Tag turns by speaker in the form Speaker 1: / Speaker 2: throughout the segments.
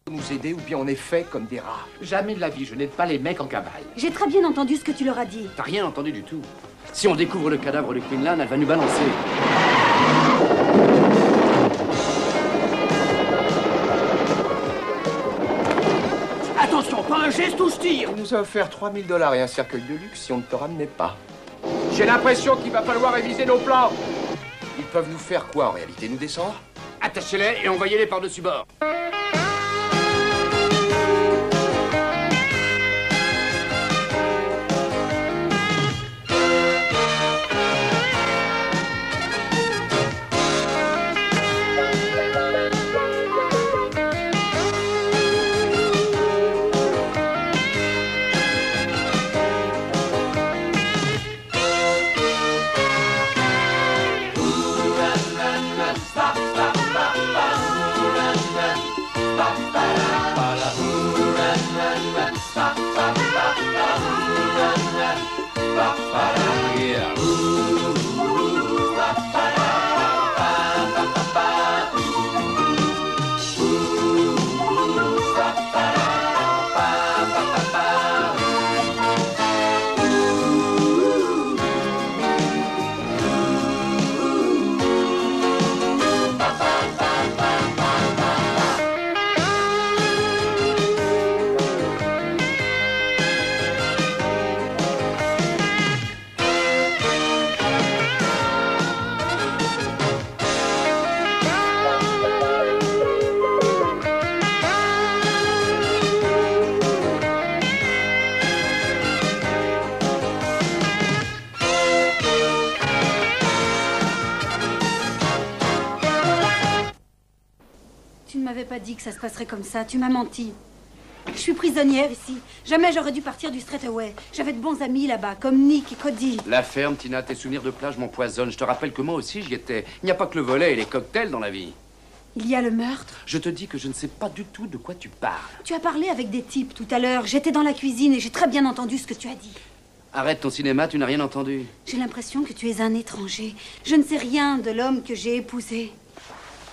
Speaker 1: nous aider ou bien on est fait comme des rats.
Speaker 2: Jamais de la vie, je n'aide pas les mecs en cavale.
Speaker 3: J'ai très bien entendu ce que tu leur as dit.
Speaker 2: T'as rien entendu du tout. Si on découvre le cadavre de Quinlan, elle va nous balancer. Attention, pas un geste ou je tire.
Speaker 1: Il nous a offert 3000 $ et un cercueil de luxe si on ne te ramenait pas.
Speaker 2: J'ai l'impression qu'il va falloir réviser nos plans.
Speaker 1: Ils peuvent nous faire quoi en réalité? Nous descendre?
Speaker 2: Attachez-les et envoyez-les par-dessus bord.
Speaker 3: Tu ne m'avais pas dit que ça se passerait comme ça. Tu m'as menti. Je suis prisonnière ici. Jamais j'aurais dû partir du Straightaway. J'avais de bons amis là-bas, comme Nick et Cody.
Speaker 2: La ferme, Tina, tes souvenirs de plage m'empoisonnent. Je te rappelle que moi aussi j'y étais. Il n'y a pas que le volet et les cocktails dans la vie.
Speaker 3: Il y a le meurtre.
Speaker 2: Je te dis que je ne sais pas du tout de quoi tu parles.
Speaker 3: Tu as parlé avec des types tout à l'heure. J'étais dans la cuisine et j'ai très bien entendu ce que tu as dit.
Speaker 2: Arrête ton cinéma, tu n'as rien entendu.
Speaker 3: J'ai l'impression que tu es un étranger. Je ne sais rien de l'homme que j'ai épousé.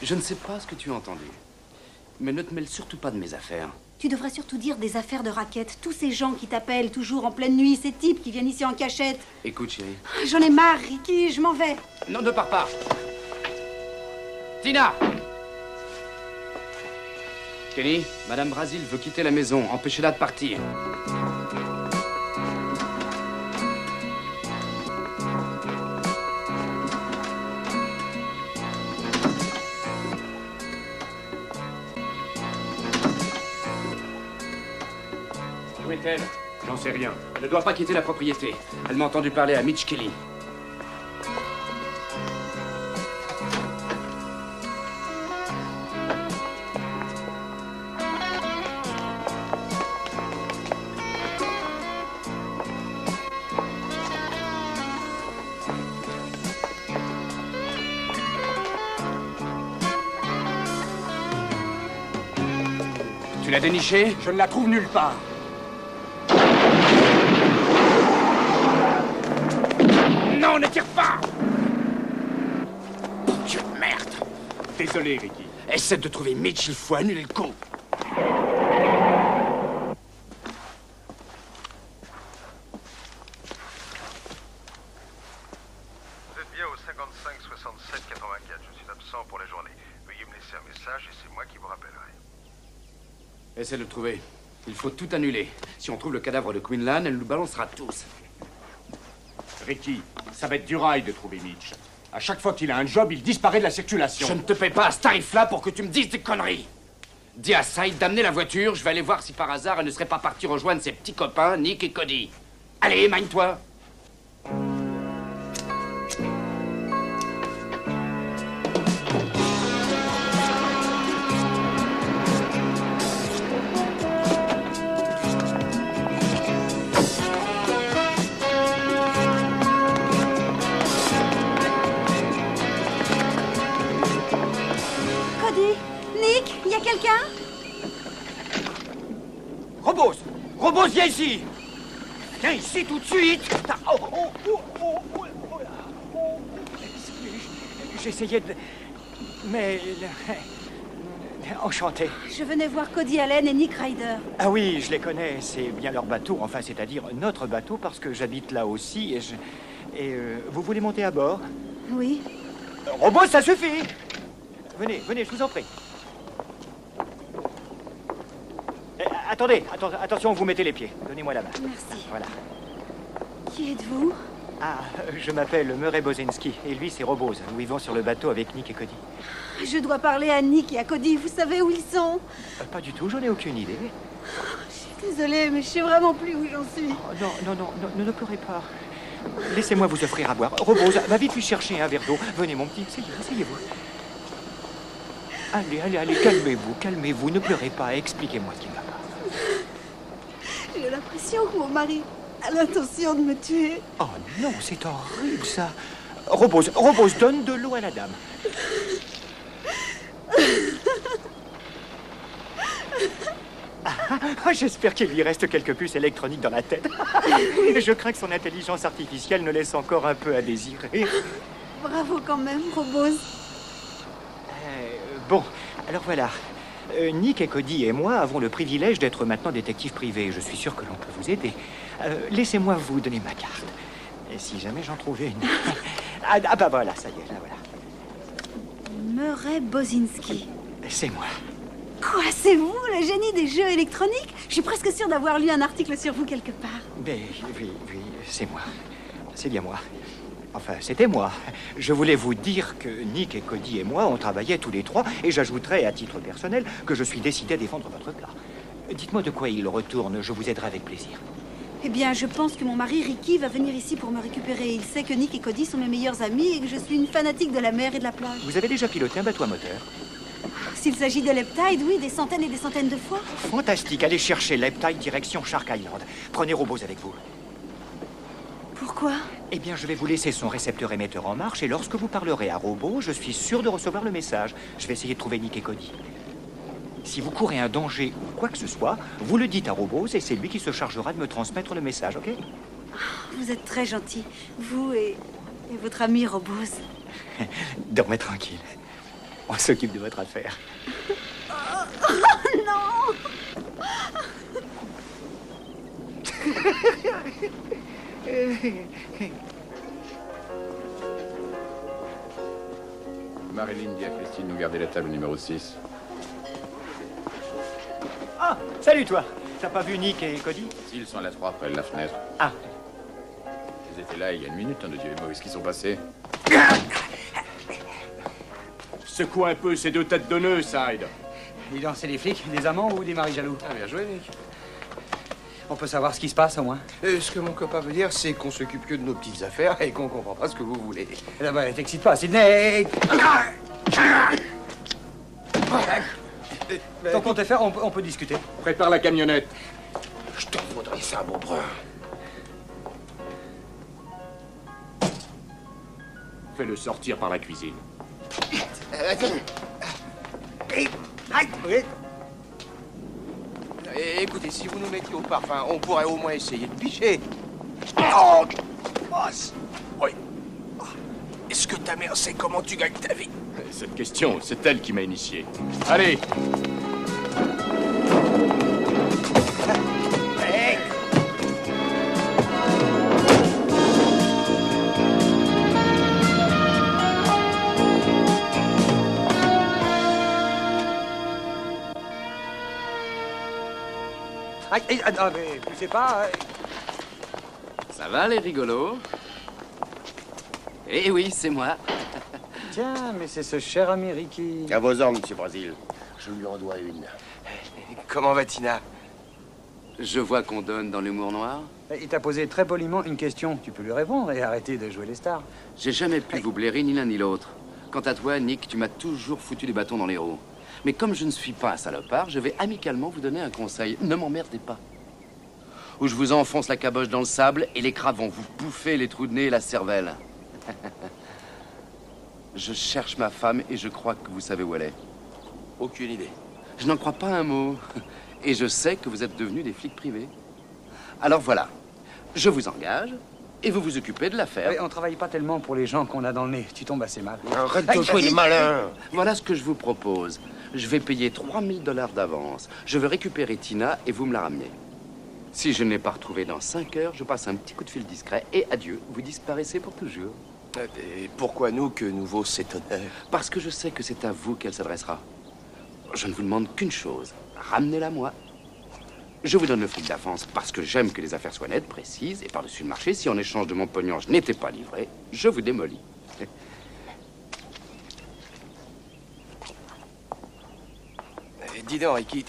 Speaker 2: Je ne sais pas ce que tu as entendu. Mais ne te mêle surtout pas de mes affaires.
Speaker 3: Tu devrais surtout dire des affaires de raquettes. Tous ces gens qui t'appellent toujours en pleine nuit, ces types qui viennent ici en cachette.
Speaker 2: Écoute, chérie.
Speaker 3: J'en ai marre, Ricky, je m'en vais.
Speaker 2: Non, ne pars pas. Tina! Kenny, Madame Brasil veut quitter la maison. Empêchez-la de partir. Où est-elle?
Speaker 4: J'en sais rien.
Speaker 2: Elle ne doit pas quitter la propriété. Elle m'a entendu parler à Mitch Kelly. Tu l'as dénichée?
Speaker 4: Je ne la trouve nulle part.
Speaker 2: Non, ne tire pas! Dieu de merde!
Speaker 4: Désolé, Ricky.
Speaker 2: Essaie de trouver Mitch, il faut annuler le coup.
Speaker 5: Vous êtes bien au 55 67 84. Je suis absent pour la journée. Veuillez me laisser un message et c'est moi qui vous rappellerai.
Speaker 2: Essaie de le trouver. Il faut tout annuler. Si on trouve le cadavre de Quinlan, elle nous balancera tous.
Speaker 4: Ricky, ça va être du rail de trouver Mitch. À chaque fois qu'il a un job, il disparaît de la circulation.
Speaker 2: Je ne te paie pas à ce tarif-là pour que tu me dises des conneries. Dis à Saïd d'amener la voiture, je vais aller voir si par hasard elle ne serait pas partie rejoindre ses petits copains, Nick et Cody. Allez, mine-toi.
Speaker 3: Cody, Nick, il y a quelqu'un?
Speaker 1: Robos! Robos, viens ici! Viens ici tout de suite! J'essayais de... Mais...
Speaker 6: Enchanté.
Speaker 3: Je venais voir Cody Allen et Nick Ryder.
Speaker 6: Ah oui, je les connais. C'est bien leur bateau, enfin, c'est-à-dire notre bateau, parce que j'habite là aussi et vous voulez monter à bord?
Speaker 3: Oui.
Speaker 6: Robot, ça suffit! Venez, je vous en prie. Attendez, attention, vous mettez les pieds. Donnez-moi la main.
Speaker 3: Merci.
Speaker 6: Voilà.
Speaker 3: Qui êtes-vous?
Speaker 6: Ah, je m'appelle Murray Bozinski, et lui, c'est Robose. Nous vivons sur le bateau avec Nick et Cody.
Speaker 3: Je dois parler à Nick et à Cody. Vous savez où ils sont?
Speaker 6: Pas du tout, j'en ai aucune idée.
Speaker 3: Je suis désolée, mais je sais vraiment plus où j'en suis.
Speaker 6: Oh, non, ne pleurez pas. Laissez-moi vous offrir à boire. Robose, va vite lui chercher un verre d'eau. Venez, mon petit, asseyez-vous. Allez, calmez-vous, ne pleurez pas, expliquez-moi ce qui ne va pas.
Speaker 3: J'ai l'impression que mon mari a l'intention de me tuer.
Speaker 6: Oh non, c'est horrible ça. Robose, donne de l'eau à la dame. J'espère qu'il lui reste quelques puces électroniques dans la tête. Je crains que son intelligence artificielle ne laisse encore un peu à désirer.
Speaker 3: Bravo quand même, Robose.
Speaker 6: Bon, alors voilà. Nick et Cody et moi avons le privilège d'être maintenant détectives privés. Je suis sûr que l'on peut vous aider. Laissez-moi vous donner ma carte. Et si jamais j'en trouvais une... ah bah voilà, ça y est, là voilà.
Speaker 3: Murray Bozinski.
Speaker 6: C'est moi.
Speaker 3: Quoi, c'est vous, le génie des jeux électroniques? Je suis presque sûre d'avoir lu un article sur vous quelque part.
Speaker 6: Mais oui, c'est moi. C'est bien moi. Enfin, c'était moi. Je voulais vous dire que Nick et Cody et moi, on travaillait tous les trois, et j'ajouterais à titre personnel que je suis décidé à défendre votre cas. Dites-moi de quoi il retourne, je vous aiderai avec plaisir.
Speaker 3: Eh bien, je pense que mon mari Ricky va venir ici pour me récupérer. Il sait que Nick et Cody sont mes meilleurs amis et que je suis une fanatique de la mer et de la plage.
Speaker 6: Vous avez déjà piloté un bateau à moteur?
Speaker 3: S'il s'agit de Leptide, oui, des centaines et des centaines de fois.
Speaker 6: Fantastique, allez chercher Leptide direction Shark Island. Prenez Robose avec vous.
Speaker 3: Pourquoi?
Speaker 6: Eh bien, je vais vous laisser son récepteur émetteur en marche et lorsque vous parlerez à Robot, je suis sûr de recevoir le message. Je vais essayer de trouver Nick et Cody. Si vous courez un danger ou quoi que ce soit, vous le dites à Robot et c'est lui qui se chargera de me transmettre le message, ok?
Speaker 3: Vous êtes très gentil, vous et votre ami Robose.
Speaker 6: Dormez tranquille. On s'occupe de votre affaire.
Speaker 3: Oh non!
Speaker 7: Marilyn dit à Christine nous garder la table numéro 6.
Speaker 6: Ah, salut toi. T'as pas vu Nick et Cody?
Speaker 7: Ils sont à la 3 près de la fenêtre.
Speaker 6: Ah.
Speaker 7: Ils étaient là il y a une minute, de Dieu et moi, où est-ce qu'ils sont passés?
Speaker 4: Secoue un peu ces deux têtes de nœud, Side.
Speaker 8: Dis donc, c'est des flics, des amants ou des maris jaloux?
Speaker 9: Ah, bien joué, Nick.
Speaker 8: On peut savoir ce qui se passe, au moins.
Speaker 9: Ce que mon copain veut dire, c'est qu'on s'occupe que de nos petites affaires et qu'on comprend pas ce que vous voulez.
Speaker 8: Eh ben, t'excite pas, Sidney. Tant qu'on te faire, on peut discuter.
Speaker 4: Prépare la camionnette.
Speaker 9: Je t'en voudrais ça, mon brun.
Speaker 4: Fais-le sortir par la cuisine.
Speaker 9: Écoutez, si vous nous mettiez au parfum, on pourrait au moins essayer de picher. Oh, boss. Oui. Est-ce que ta mère sait comment tu gagnes ta vie?
Speaker 4: Cette question, c'est elle qui m'a initié. Allez.
Speaker 8: Ah, mais poussez pas.
Speaker 2: Ça va, les rigolos? Eh oui, c'est moi.
Speaker 8: Tiens, mais c'est ce cher ami Ricky.
Speaker 9: À vos ordres, monsieur Brasil. Je lui en dois une. Comment va Tina?
Speaker 2: Je vois qu'on donne dans l'humour noir.
Speaker 8: Il t'a posé très poliment une question. Tu peux lui répondre et arrêter de jouer les stars.
Speaker 2: J'ai jamais pu vous blairer ni l'un ni l'autre. Quant à toi, Nick, tu m'as toujours foutu des bâtons dans les roues. Mais comme je ne suis pas un salopard, je vais amicalement vous donner un conseil. Ne m'emmerdez pas. Ou je vous enfonce la caboche dans le sable et les crabes vont vous bouffer les trous de nez et la cervelle. Je cherche ma femme et je crois que vous savez où elle est.
Speaker 9: Aucune idée.
Speaker 2: Je n'en crois pas un mot. Et je sais que vous êtes devenus des flics privés. Alors voilà, je vous engage et vous vous occupez de l'affaire.
Speaker 8: Oui, on travaille pas tellement pour les gens qu'on a dans le nez. Tu tombes assez mal.
Speaker 9: Arrête de jouer les malins.
Speaker 2: Voilà ce que je vous propose. Je vais payer 3000 $ d'avance. Je veux récupérer Tina et vous me la ramenez. Si je ne l'ai pas retrouvée dans 5 heures, je passe un petit coup de fil discret et adieu, vous disparaissez pour toujours.
Speaker 9: Et pourquoi nous que nous vaut cet honneur?
Speaker 2: Parce que je sais que c'est à vous qu'elle s'adressera. Je ne vous demande qu'une chose, ramenez-la moi. Je vous donne le fric d'avance parce que j'aime que les affaires soient nettes, précises et par-dessus le marché. Si en échange de mon pognon, je n'étais pas livré, je vous démolis.
Speaker 9: Dis donc, Ricky.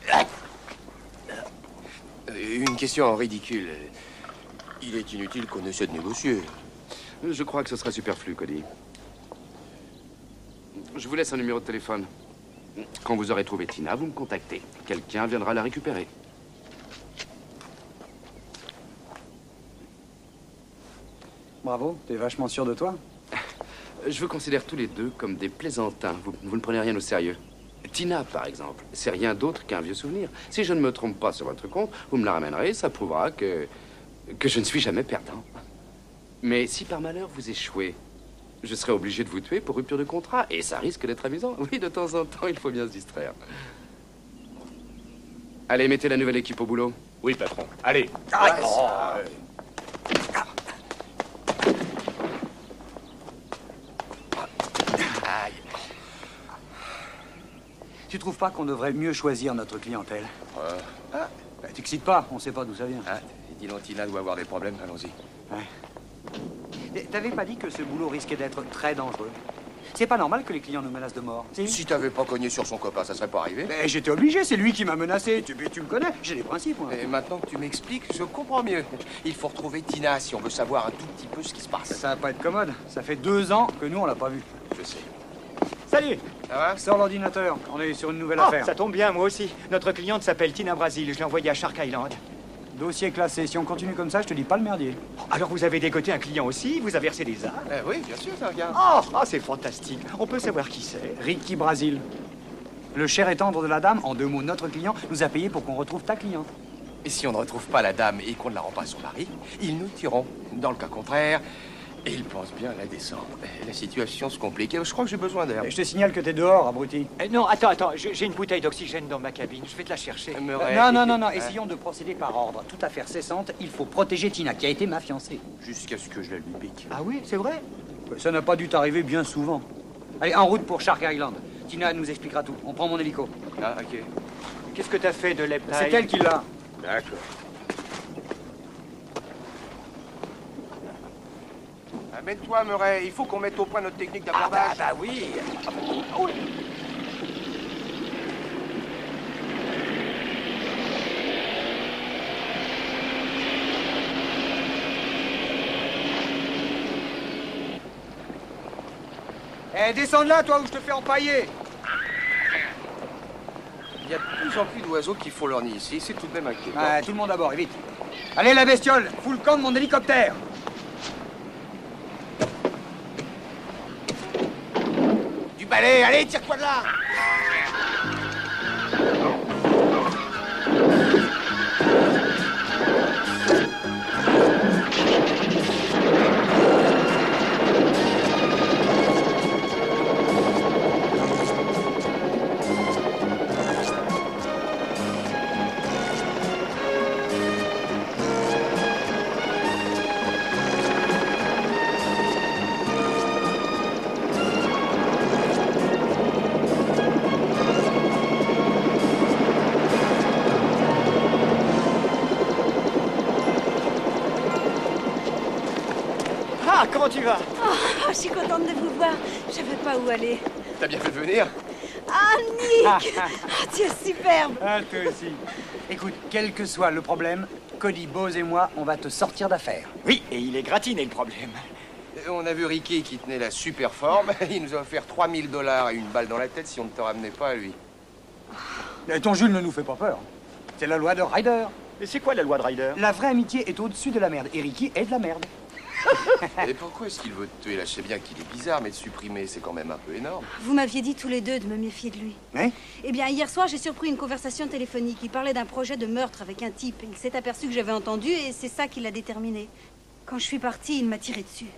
Speaker 9: Une question ridicule. Il est inutile qu'on essaie de négocier.
Speaker 2: Je crois que ce serait superflu, Cody. Je vous laisse un numéro de téléphone. Quand vous aurez trouvé Tina, vous me contactez. Quelqu'un viendra la récupérer.
Speaker 8: Bravo, t'es vachement sûr de toi.
Speaker 2: Je vous considère tous les deux comme des plaisantins. Vous ne prenez rien au sérieux. Tina, par exemple, c'est rien d'autre qu'un vieux souvenir. Si je ne me trompe pas sur votre compte, vous me la ramènerez, ça prouvera que je ne suis jamais perdant. Mais si par malheur vous échouez, je serai obligé de vous tuer pour rupture de contrat. Et ça risque d'être amusant. Oui, de temps en temps, il faut bien se distraire. Allez, mettez la nouvelle équipe au boulot.
Speaker 4: Oui, patron. Allez.
Speaker 8: Tu trouves pas qu'on devrait mieux choisir notre clientèle? Bah, t'excites pas, on sait pas d'où ça vient.
Speaker 9: Dis donc, Tina doit avoir des problèmes, allons-y.
Speaker 8: Ouais. T'avais pas dit que ce boulot risquait d'être très dangereux? C'est pas normal que les clients nous menacent de mort.
Speaker 9: Si t'avais pas cogné sur son copain, ça serait pas arrivé.
Speaker 8: Mais j'étais obligé, c'est lui qui m'a menacé. Tu me connais, j'ai des principes, moi.
Speaker 9: Et maintenant que tu m'expliques, je comprends mieux. Il faut retrouver Tina si on veut savoir un tout petit peu ce qui se passe.
Speaker 8: Ça va pas être commode. Ça fait 2 ans que nous, on l'a pas vu.
Speaker 9: Je sais.
Speaker 8: Salut!
Speaker 9: Ça va?
Speaker 8: Sors l'ordinateur, on est sur une nouvelle affaire.
Speaker 6: Ça tombe bien, moi aussi. Notre cliente s'appelle Tina Brasil. Je l'ai envoyée à Shark Island.
Speaker 8: Dossier classé. Si on continue comme ça, je te dis pas le merdier.
Speaker 6: Alors vous avez dégoté un client aussi? Vous avez versé des armes?
Speaker 9: Oui, bien sûr, ça regarde.
Speaker 6: C'est fantastique. On peut savoir qui c'est?
Speaker 8: Ricky Brasil. Le cher et tendre de la dame, en 2 mots, notre client, nous a payé pour qu'on retrouve ta cliente.
Speaker 9: Et si on ne retrouve pas la dame et qu'on ne la rend pas à son mari, ils nous tueront. Dans le cas contraire, ils pensent bien la descendre. La situation se complique. Je crois que j'ai besoin d'air.
Speaker 8: Et je te signale que t'es dehors, abruti.
Speaker 6: Non, attends, j'ai une bouteille d'oxygène dans ma cabine. Je vais te la chercher.
Speaker 8: Non, essayons de procéder par ordre. Toute affaire cessante, il faut protéger Tina, qui a été ma fiancée.
Speaker 9: Jusqu'à ce que je la lui pique.
Speaker 8: Ah oui, c'est vrai? Ça n'a pas dû t'arriver bien souvent. Allez, en route pour Shark Island. Tina nous expliquera tout. On prend mon hélico.
Speaker 9: Ah, ok.
Speaker 6: Qu'est-ce que t'as fait de l'Eptile?
Speaker 8: C'est elle qui l'a.
Speaker 9: D'accord. Amène-toi, Murray. Il faut qu'on mette au point notre technique d'abordage.
Speaker 6: Bah oui.
Speaker 8: Descends de là, toi, où je te fais empailler.
Speaker 9: Il y a de plus en plus d'oiseaux qui font leur nid ici. C'est tout de même inquiétant.
Speaker 8: Tout le monde à bord, et vite. Allez, la bestiole, fous le camp de mon hélicoptère.
Speaker 9: Du balai, allez, tire-toi de là.
Speaker 6: Comment tu vas?
Speaker 3: Je suis contente de vous voir. Je savais pas où aller.
Speaker 9: T'as bien fait de venir.
Speaker 3: Ah, Nick! Tu es superbe!
Speaker 8: Ah, toi aussi. Écoute, quel que soit le problème, Cody, Bose et moi, on va te sortir d'affaire.
Speaker 6: Oui, et il est gratiné le problème.
Speaker 9: On a vu Ricky qui tenait la super forme. Il nous a offert 3000 $ et une balle dans la tête si on ne te ramenait pas à lui.
Speaker 8: Et ton Jules ne nous fait pas peur. C'est la loi de Ryder.
Speaker 6: Et c'est quoi la loi de Ryder?
Speaker 8: La vraie amitié est au-dessus de la merde. Et Ricky est de la merde.
Speaker 9: Et pourquoi est-ce qu'il veut te tuer? Là, je sais bien qu'il est bizarre, mais de supprimer, c'est quand même un peu énorme.
Speaker 3: Vous m'aviez dit tous les deux de me méfier de lui.
Speaker 8: Hein?
Speaker 3: Eh bien, hier soir, j'ai surpris une conversation téléphonique. Il parlait d'un projet de meurtre avec un type. Il s'est aperçu que j'avais entendu et c'est ça qui l'a déterminé. Quand je suis partie, il m'a tiré dessus.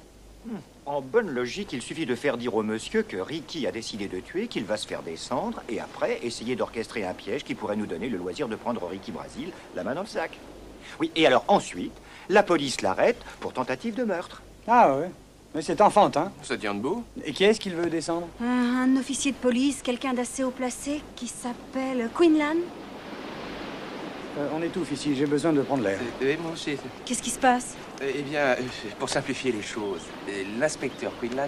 Speaker 6: En bonne logique, il suffit de faire dire au monsieur que Ricky a décidé de tuer, qu'il va se faire descendre, et après, essayer d'orchestrer un piège qui pourrait nous donner le loisir de prendre Ricky Brasil la main dans le sac. Oui, et alors ensuite, la police l'arrête pour tentative de meurtre.
Speaker 8: Ah ouais. Mais c'est enfantin.
Speaker 9: Ça tient debout.
Speaker 8: Et qui est-ce qu'il veut descendre?
Speaker 3: Un officier de police, quelqu'un d'assez haut placé, qui s'appelle Quinlan.
Speaker 8: On étouffe ici, j'ai besoin de prendre l'air.
Speaker 9: Moi aussi.
Speaker 3: Qu'est-ce qui se passe?
Speaker 9: Eh bien, pour simplifier les choses, l'inspecteur Quinlan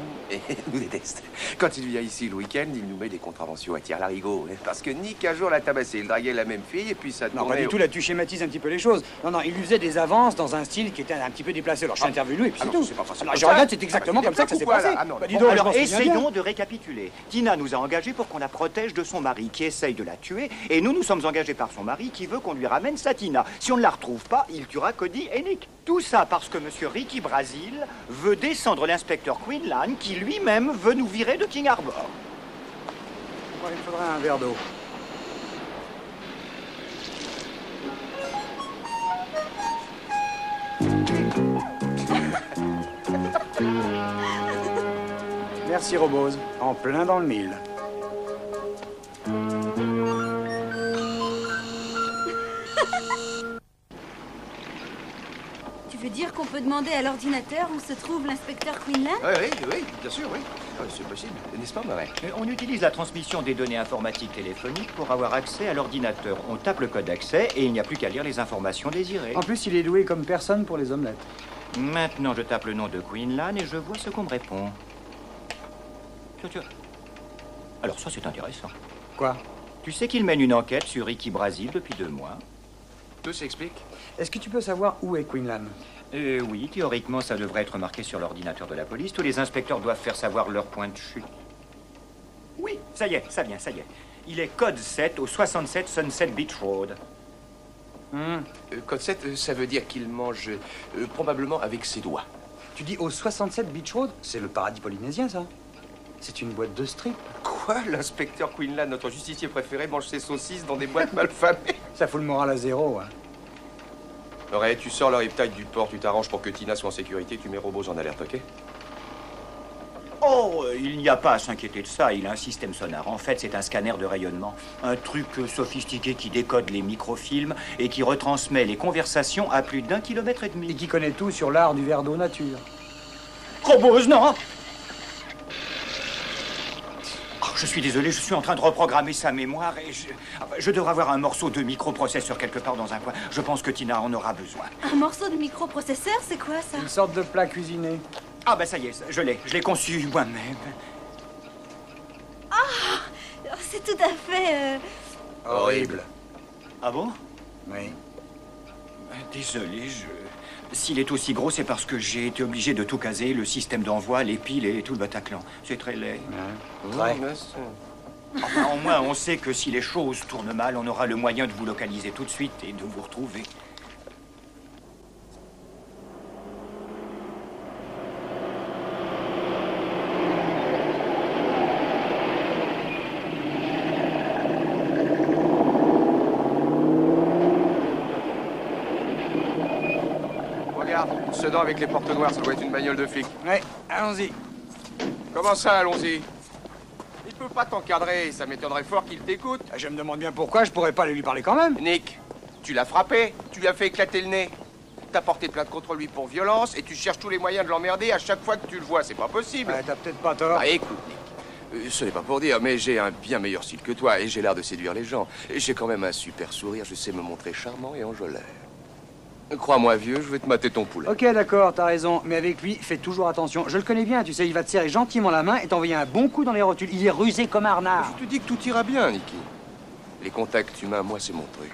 Speaker 9: nous déteste. Quand il vient ici le week-end, il nous met des contraventions à tire-larigot. Parce que Nick, un jour, l'a tabassé. Il draguait la même fille et puis ça
Speaker 8: Non,
Speaker 9: tournait...
Speaker 8: pas du tout, là, tu schématises un petit peu les choses. Non, non, il lui faisait des avances dans un style qui était un petit peu déplacé. Alors, je suis intervenu et puis c'est tout.
Speaker 9: c'est pas facile.
Speaker 8: Alors, je regarde, c'est exactement comme ça que ça s'est passé.
Speaker 9: non,
Speaker 8: Dis
Speaker 6: Bon,
Speaker 8: donc, je
Speaker 6: alors
Speaker 8: m'en souviens bien.
Speaker 6: essayons de récapituler. Tina nous a engagés pour qu'on la protège de son mari qui essaye de la tuer, et nous sommes engagés par son mari qui veut qu'on lui ramène sa Tina. Si on ne la retrouve pas, il tuera Cody et Nick. Tout ça parce que monsieur Ricky Brasil veut descendre l'inspecteur Quinlan qui lui-même veut nous virer de King Harbor.
Speaker 8: Ouais, il me faudrait un verre d'eau. Merci Robose, en plein dans le mille.
Speaker 3: Tu veux dire qu'on peut demander à l'ordinateur où se trouve l'inspecteur Quinlan?
Speaker 9: Oui, bien sûr, oui. C'est possible, n'est-ce pas, Marais?
Speaker 6: On utilise la transmission des données informatiques téléphoniques pour avoir accès à l'ordinateur. On tape le code d'accès et il n'y a plus qu'à lire les informations désirées.
Speaker 8: En plus, il est doué comme personne pour les omelettes.
Speaker 6: Maintenant, je tape le nom de Quinlan et je vois ce qu'on me répond. Tiens. Alors ça, c'est intéressant.
Speaker 8: Quoi?
Speaker 6: Tu sais qu'il mène une enquête sur Ricky Brasil depuis 2 mois.
Speaker 9: Tout s'explique.
Speaker 8: Est-ce que tu peux savoir où est Quinlan?
Speaker 6: Oui, théoriquement, ça devrait être marqué sur l'ordinateur de la police. Tous les inspecteurs doivent faire savoir leur point de chute. Oui, ça y est, ça vient, ça y est. Il est code 7 au 67 Sunset Beach Road.
Speaker 9: Code 7, ça veut dire qu'il mange probablement avec ses doigts.
Speaker 8: Tu dis au 67 Beach Road? C'est le paradis polynésien, ça. C'est une boîte de strip.
Speaker 9: Quoi? L'inspecteur Quinlan, notre justicier préféré, mange ses saucisses dans des boîtes malfamées?
Speaker 8: Ça fout le moral à zéro, hein.
Speaker 9: Aurais, tu sors le riptide du port, tu t'arranges pour que Tina soit en sécurité, tu mets Robose en alerte, ok?
Speaker 6: Oh, il n'y a pas à s'inquiéter de ça. Il a un système sonar. En fait, c'est un scanner de rayonnement. Un truc sophistiqué qui décode les microfilms et qui retransmet les conversations à plus d'1,5 km.
Speaker 8: Et qui connaît tout sur l'art du verre d'eau nature.
Speaker 6: Robose, non! Oh, je suis désolé, je suis en train de reprogrammer sa mémoire et je devrais avoir un morceau de microprocesseur quelque part dans un coin. Je pense que Tina en aura besoin.
Speaker 3: Un morceau de microprocesseur, c'est quoi ça?
Speaker 8: Une sorte de plat cuisiné.
Speaker 6: Ah ben ça y est, je l'ai conçu moi-même.
Speaker 3: Ah, c'est tout à fait...
Speaker 9: Horrible.
Speaker 6: Ah bon?
Speaker 8: Oui.
Speaker 6: Désolé, s'il est aussi gros, c'est parce que j'ai été obligé de tout caser, le système d'envoi, les piles et tout le Bataclan. C'est très laid.
Speaker 8: Ouais.
Speaker 6: Enfin, au moins, on sait que si les choses tournent mal, on aura le moyen de vous localiser tout de suite et de vous retrouver.
Speaker 9: Regarde, ce sedan avec les portes noires, ça doit être une bagnole de flic.
Speaker 8: Ouais, allons-y.
Speaker 9: Comment ça, allons-y? Il peut pas t'encadrer, ça m'étonnerait fort qu'il t'écoute.
Speaker 8: Je me demande bien pourquoi je pourrais pas aller lui parler quand même.
Speaker 9: Nick, tu l'as frappé, tu lui as fait éclater le nez. T'as porté plainte contre lui pour violence et tu cherches tous les moyens de l'emmerder à chaque fois que tu le vois, c'est pas possible.
Speaker 8: Ouais, t'as peut-être pas tort.
Speaker 9: Ah, écoute, Nick, ce n'est pas pour dire, mais j'ai un bien meilleur style que toi et j'ai l'air de séduire les gens. Et j'ai quand même un super sourire, je sais me montrer charmant et enjôleur. Crois-moi, vieux, je vais te mater ton poulet.
Speaker 8: Ok, d'accord, t'as raison. Mais avec lui, fais toujours attention. Je le connais bien, tu sais, il va te serrer gentiment la main et t'envoyer un bon coup dans les rotules. Il est rusé comme un renard.
Speaker 9: Je te dis que tout ira bien, Nicky. Les contacts humains, moi, c'est mon truc.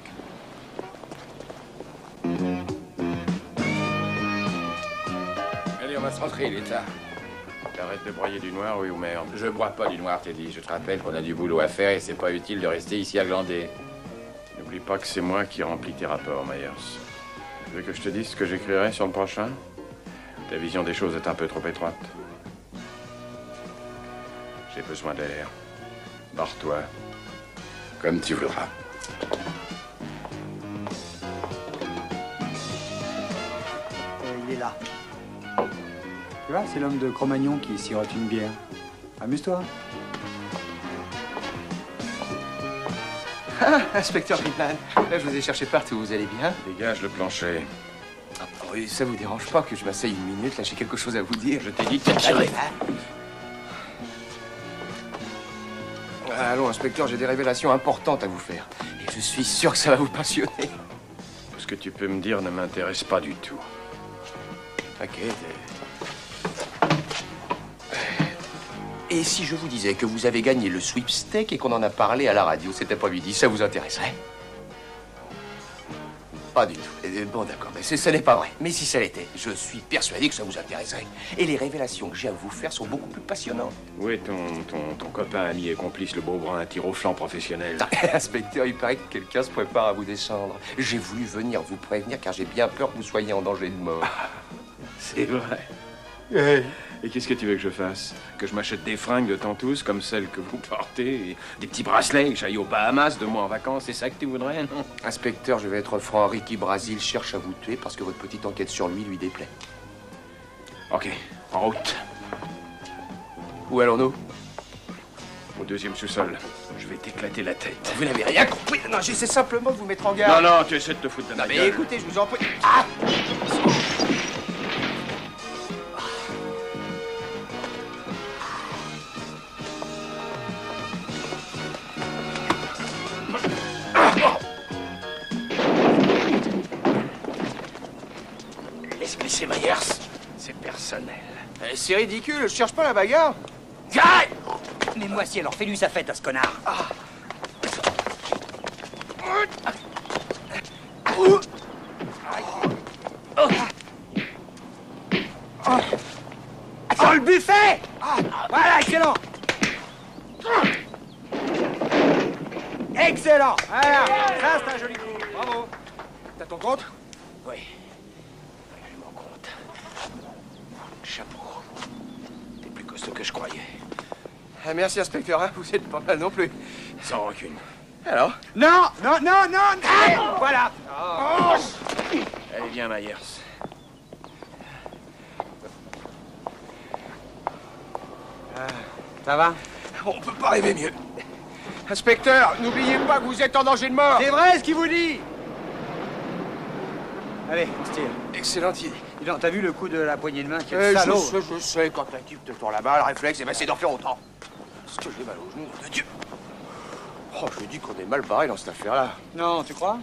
Speaker 7: Allez, on va se rentrer, il est tard. Arrête de broyer du noir, oui ou merde. Je broie pas du noir, Teddy. Je te rappelle qu'on a du boulot à faire et c'est pas utile de rester ici à glander. N'oublie pas que c'est moi qui remplis tes rapports, Myers. Tu veux que je te dise ce que j'écrirai sur le prochain? Ta vision des choses est un peu trop étroite. J'ai besoin d'air. Barre-toi. Comme tu voudras.
Speaker 6: Il est là.
Speaker 8: Tu vois, c'est l'homme de Cro-Magnon qui sirote une bière. Amuse-toi.
Speaker 9: Ah, inspecteur Quinlan. Là, je vous ai cherché partout. Vous allez bien?
Speaker 7: Dégage le plancher.
Speaker 9: Ah, oui, ça vous dérange pas que je m'asseye une minute? Là, j'ai quelque chose à vous dire.
Speaker 7: Je t'ai dit de te tirer.
Speaker 9: Allons, inspecteur, j'ai des révélations importantes à vous faire. Et je suis sûr que ça va vous passionner.
Speaker 7: Tout ce que tu peux me dire ne m'intéresse pas du tout.
Speaker 9: Ok. Et si je vous disais que vous avez gagné le sweepstake et qu'on en a parlé à la radio cet après-midi, ça vous intéresserait? Pas du tout. Bon, d'accord, mais ce n'est pas vrai. Mais si ça l'était, je suis persuadé que ça vous intéresserait. Et les révélations que j'ai à vous faire sont beaucoup plus passionnantes.
Speaker 7: Où est ton copain, ami et complice, le beau brun à tir au flanc professionnel?
Speaker 9: Inspecteur, il paraît que quelqu'un se prépare à vous descendre. J'ai voulu venir vous prévenir car j'ai bien peur que vous soyez en danger de mort.
Speaker 7: C'est vrai. Et qu'est-ce que tu veux que je fasse? Que je m'achète des fringues de tantous comme celles que vous portez, et des petits bracelets, et que j'aille aux Bahamas 2 mois en vacances, c'est ça que tu voudrais, non?
Speaker 9: Inspecteur, je vais être franc, Ricky Brasil cherche à vous tuer parce que votre petite enquête sur lui déplaît.
Speaker 7: Ok, en route.
Speaker 9: Où allons-nous?
Speaker 7: Au 2e sous-sol. Je vais t'éclater la tête.
Speaker 9: Vous n'avez rien compris. Non, j'essaie simplement de vous mettre en garde.
Speaker 7: Non, tu essaies de te foutre de ma
Speaker 9: mais
Speaker 7: gueule.
Speaker 9: écoutez, je vous en prie. Ah!
Speaker 7: Laisse glisser Myers. C'est personnel.
Speaker 9: C'est ridicule, je cherche pas la bagarre.
Speaker 8: Mais moi, si alors, fais-lui sa fête à ce connard. Dans le buffet! Voilà, excellent! Excellent! Voilà, ça c'est un joli coup, bravo. T'as ton compte?
Speaker 9: Oui. Je m'en compte. Chapeau. T'es plus costaud que je croyais. Ah, merci, inspecteur, hein. Vous êtes pas mal non plus.
Speaker 7: Sans rancune.
Speaker 9: Alors?
Speaker 8: Non! Voilà!
Speaker 7: Allez, viens, Myers.
Speaker 8: Ça va?
Speaker 9: On peut pas rêver mieux. Inspecteur, n'oubliez pas que vous êtes en danger de mort.
Speaker 8: C'est vrai ce qu'il vous dit! Allez, on se tire.
Speaker 9: Excellente idée.
Speaker 8: Dis donc, t'as vu le coup de la poignée de main? Quel salaud!
Speaker 9: Je sais, quand la type te tord la balle, le réflexe, c'est d'en faire autant. Parce que j'ai mal au genou, de Dieu. Oh, je dis qu'on est mal barré dans cette affaire-là.
Speaker 8: Non, tu crois?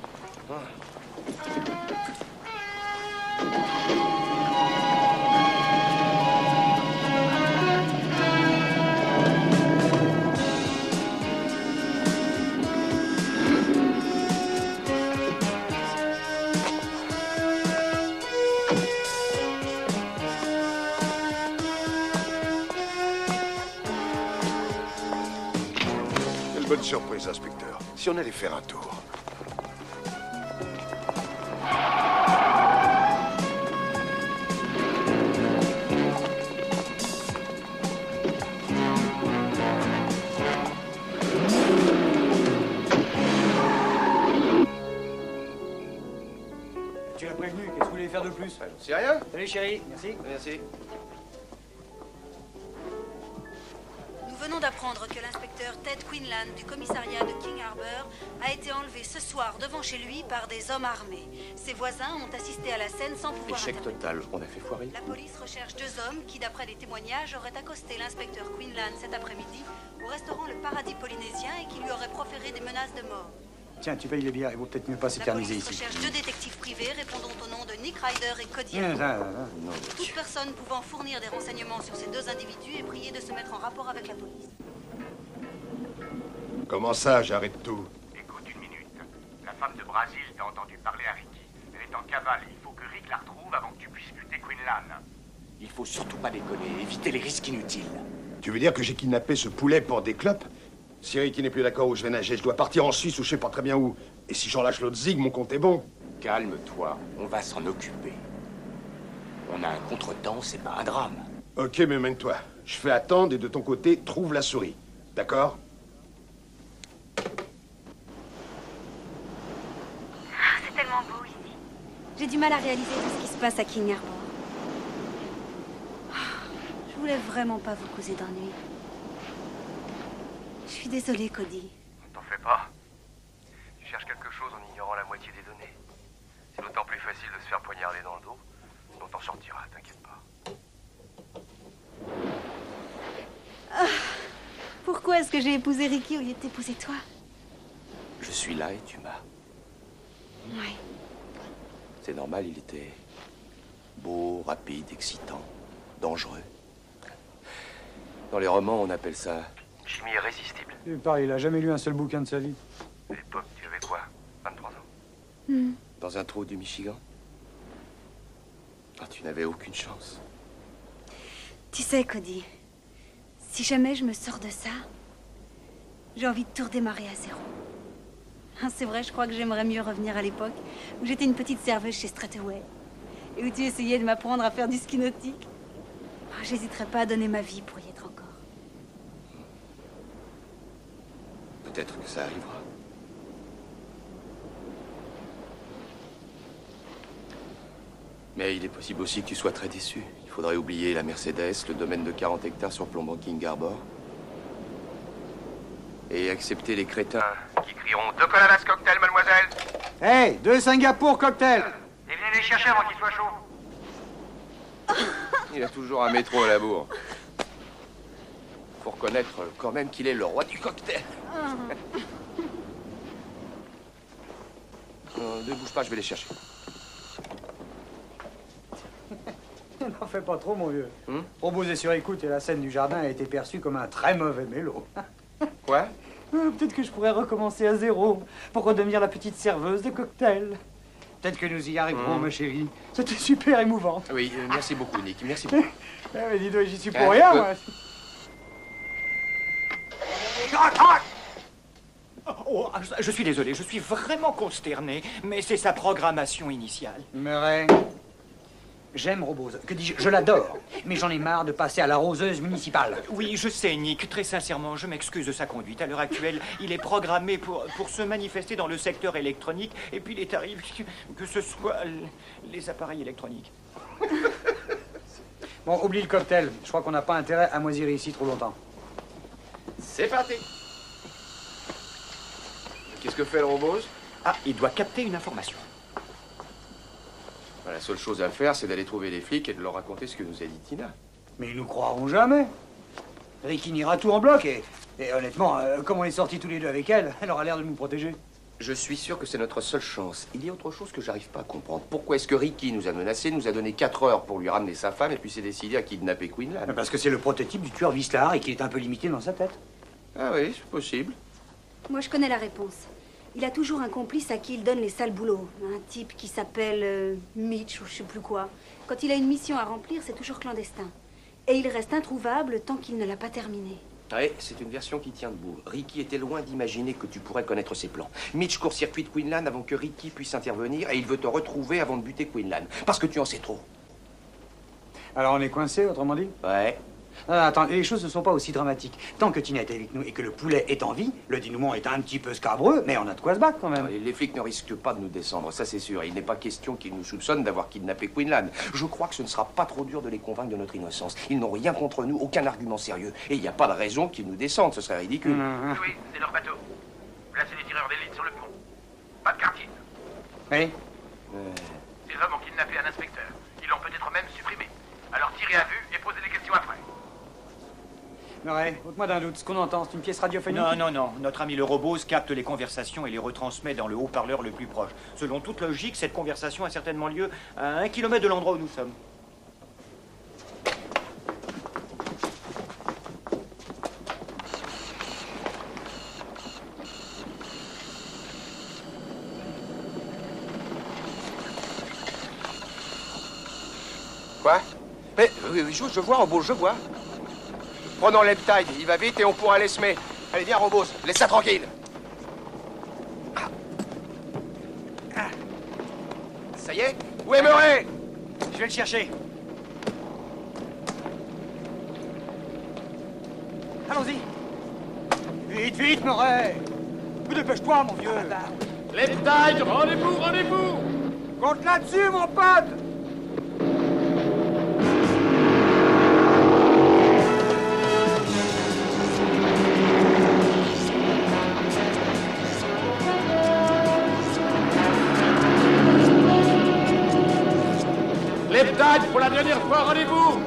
Speaker 10: Quelle bonne surprise, inspecteur. Si on allait faire un tour.
Speaker 8: Tu l'as prévenu, qu'est-ce que vous voulez faire de plus?
Speaker 9: C'est rien.
Speaker 8: Salut chérie, merci.
Speaker 9: Merci.
Speaker 3: Nous venons d'apprendre que l'inspecteur Ted Quinlan du commissariat de King Harbor a été enlevé ce soir devant chez lui par des hommes armés. Ses voisins ont assisté à la scène sans pouvoir
Speaker 9: Échec
Speaker 3: intervenir.
Speaker 9: total. On a fait foirer.
Speaker 3: La police recherche 2 hommes qui, d'après des témoignages, auraient accosté l'inspecteur Quinlan cet après-midi au restaurant Le Paradis Polynésien et qui lui auraient proféré des menaces de mort.
Speaker 8: Tiens, tu payes les bières, il vaut peut-être mieux pas
Speaker 3: La
Speaker 8: s'éterniser
Speaker 3: police
Speaker 8: ici.
Speaker 3: recherche 2 détectives privés répondant au nom de Nick Ryder et Cody. Toute personne pouvant fournir des renseignements sur ces 2 individus est priée de se mettre en rapport avec la police.
Speaker 10: Comment ça, j'arrête tout?
Speaker 4: Écoute une minute. La femme de Brasil t'a entendu parler à Ricky. Elle est en cavale. Il faut que Rick la retrouve avant que tu puisses buter Quinlan.
Speaker 9: Il faut surtout pas déconner. Éviter les risques inutiles.
Speaker 10: Tu veux dire que j'ai kidnappé ce poulet pour des clopes? Si Ricky n'est plus d'accord où je vais nager, je dois partir en Suisse ou je sais pas très bien où. Et si j'en lâche l'autre zig, mon compte est bon.
Speaker 9: Calme-toi. On va s'en occuper. On a un contretemps, c'est pas un drame.
Speaker 10: Ok, mais mène-toi. Je fais attendre et de ton côté, trouve la souris. D'accord?
Speaker 3: C'est tellement beau ici. J'ai du mal à réaliser tout ce qui se passe à King Harbor. voulais vraiment pas vous causer d'ennui. Je suis désolée, Cody.
Speaker 9: T'en fais pas. Tu cherches quelque chose en ignorant la moitié des données. C'est d'autant plus facile de se faire poignarder dans le dos. Sinon t'en sortiras, t'inquiète pas.
Speaker 3: Ah, pourquoi est-ce que j'ai épousé Ricky au lieu de t'épouser toi?
Speaker 9: Je suis là et tu m'as.
Speaker 3: Oui.
Speaker 9: C'est normal, il était beau, rapide, excitant, dangereux. Dans les romans, on appelle ça chimie irrésistible.
Speaker 8: Et pareil, il a jamais lu un seul bouquin de sa vie.
Speaker 9: À l'époque, tu avais quoi? 23 ans? Dans un trou du Michigan? Ah, tu n'avais aucune chance.
Speaker 3: Tu sais, Cody, si jamais je me sors de ça, j'ai envie de tout redémarrer à zéro. Ah, c'est vrai, je crois que j'aimerais mieux revenir à l'époque où j'étais une petite serveuse chez Strataway et où tu essayais de m'apprendre à faire du ski nautique. Ah, j'hésiterais pas à donner ma vie pour y être encore.
Speaker 9: Peut-être que ça arrivera. Mais il est possible aussi que tu sois très déçu. Il faudrait oublier la Mercedes, le domaine de 40 hectares surplombant King Harbor. Et accepter les crétins qui crieront 2 Coladas cocktail, mademoiselle.
Speaker 8: Hey, 2 Singapour cocktail.
Speaker 4: Et venez les chercher avant qu'il soit chaud.
Speaker 9: Il a toujours un métro à la bourre. Faut reconnaître quand même qu'il est le roi du cocktail. Ne bouge pas, je vais les chercher.
Speaker 8: N'en fais pas trop, mon vieux. Reposer sur écoute et la scène du jardin a été perçue comme un très mauvais mélo.
Speaker 9: Quoi?
Speaker 8: Peut-être que je pourrais recommencer à zéro pour redevenir la petite serveuse de cocktail. Peut-être que nous y arriverons, ma chérie. C'était super émouvant.
Speaker 9: Oui, merci beaucoup, Nick. Merci beaucoup.
Speaker 8: Mais dis donc, j'y suis pour rien, moi.
Speaker 6: Oh, je suis désolé, je suis vraiment consterné, mais c'est sa programmation initiale.
Speaker 8: Murray, j'aime Robose. Que dis-je? Je l'adore. Mais j'en ai marre de passer à la roseuse municipale.
Speaker 6: Oui, je sais, Nick. Très sincèrement, je m'excuse de sa conduite. À l'heure actuelle, il est programmé pour se manifester dans le secteur électronique. Et puis, il est arrivé que ce soit les appareils électroniques.
Speaker 8: Bon, oublie le cocktail. Je crois qu'on n'a pas intérêt à moisir ici trop longtemps.
Speaker 9: C'est parti. Qu'est-ce que fait le Robose?
Speaker 6: Ah, il doit capter une information.
Speaker 9: La seule chose à faire, c'est d'aller trouver les flics et de leur raconter ce que nous a dit Tina.
Speaker 8: Mais ils nous croiront jamais. Ricky niera tout en bloc et honnêtement, comme on est sortis tous les deux avec elle, elle aura l'air de nous protéger.
Speaker 9: Je suis sûr que c'est notre seule chance. Il y a autre chose que j'arrive pas à comprendre. Pourquoi est-ce que Ricky nous a menacés, nous a donné 4 heures pour lui ramener sa femme et puis s'est décidé à kidnapper Quinlan?
Speaker 8: Parce que c'est le prototype du tueur Vislar et qu'il est un peu limité dans sa tête.
Speaker 9: Ah oui, c'est possible.
Speaker 3: Moi, je connais la réponse. Il a toujours un complice à qui il donne les sales boulots. Un type qui s'appelle Mitch ou je sais plus quoi. Quand il a une mission à remplir, c'est toujours clandestin. Et il reste introuvable tant qu'il ne l'a pas terminé.
Speaker 9: Oui, c'est une version qui tient debout. Ricky était loin d'imaginer que tu pourrais connaître ses plans. Mitch court-circuite Quinlan avant que Ricky puisse intervenir et il veut te retrouver avant de buter Quinlan. Parce que tu en sais trop.
Speaker 8: Alors on est coincé, autrement dit?
Speaker 9: Ouais.
Speaker 8: Ah, attends, les choses ne sont pas aussi dramatiques. Tant que Tina est avec nous et que le poulet est en vie, le dénouement est un petit peu scabreux, mais on a de quoi se battre quand même.
Speaker 9: Les flics ne risquent pas de nous descendre, ça c'est sûr. Il n'est pas question qu'ils nous soupçonnent d'avoir kidnappé Quinlan. Je crois que ce ne sera pas trop dur de les convaincre de notre innocence. Ils n'ont rien contre nous, aucun argument sérieux. Et il n'y a pas de raison qu'ils nous descendent, ce serait ridicule.
Speaker 4: Oui, c'est leur bateau. Là, c'est des tireurs d'élite sur le pont. Pas de quartier.
Speaker 8: Oui.
Speaker 4: Ces hommes ont kidnappé un inspecteur. Ils l'ont peut-être même supprimé. Alors tirez à vue et posez des questions après.
Speaker 8: Murray, ôte-moi d'un doute. Ce qu'on entend, c'est une pièce radiophonique?
Speaker 6: Non. Notre ami le Robose capte les conversations et les retransmet dans le haut-parleur le plus proche. Selon toute logique, cette conversation a certainement lieu à 1 kilomètre de l'endroit où nous sommes.
Speaker 9: Quoi? Mais oui, je vois, Robose, je vois. Prenons l'Eptide, il va vite et on pourra aller semer. Allez, viens, Robose, laisse ça tranquille. Ça y est? Où est Murray?
Speaker 8: Je vais le chercher. Allons-y. Vite, vite, Murray. Dépêche-toi, mon vieux.
Speaker 7: L'Eptide, rendez-vous!
Speaker 8: Compte là-dessus, mon pote.
Speaker 7: Dad, pour la dernière fois, rendez-vous.